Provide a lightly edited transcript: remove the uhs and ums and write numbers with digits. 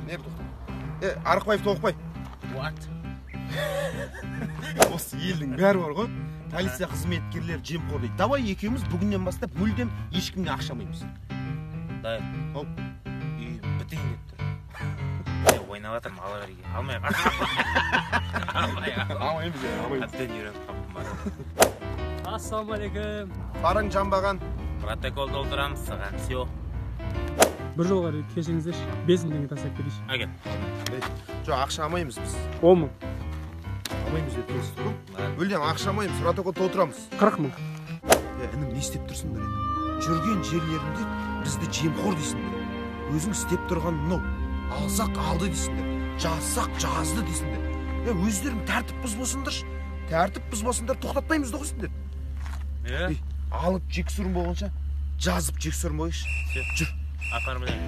Nerede? Арықбаев Тоқбай. What? Осы елдің бәрі бар ғой. Полиция қызметкерлері жемқор дейді. Давай екеуміз бүгіннен бастап мүлдем ешкімге ақша алмаймыз. Дайыр. Ау. Бітейін деп тұр. Ойнап жатырмын, ала берге. Алмай қа. Алмаймыз. Әбден үйреніп қаппын бар. Ассалаумағалейкум. Парың жанбаған. Протокол толтырамыз саған, все. Бір жолға кешіріңіздерші. 5 мың теңге тастап берейінші. Әкел. Жоқ, ақша алмаймыз біз. 10 мың. Алмаймыз деп тұрсыз ғой. Мүлдем ақша алмаймыз, протокол толтырамыз. 40 мың. Інім не істеп тұрсыңдар енді? Жүрген жерлерінде бізді жемқор дейсіңдер. Өзің істеп тұрған мынау. Алсақ алды дейсіңдер. Жазсақ жазды дейсіңдер. Өздерің тәртіп бұзбасыңдаршы. Тәртіп бұзбасыңдар, тоқтатпаймыз доғысыңдар. Алып жексұрын болғанша жазып жексұрын бойыш. Жүр. Апарым білем.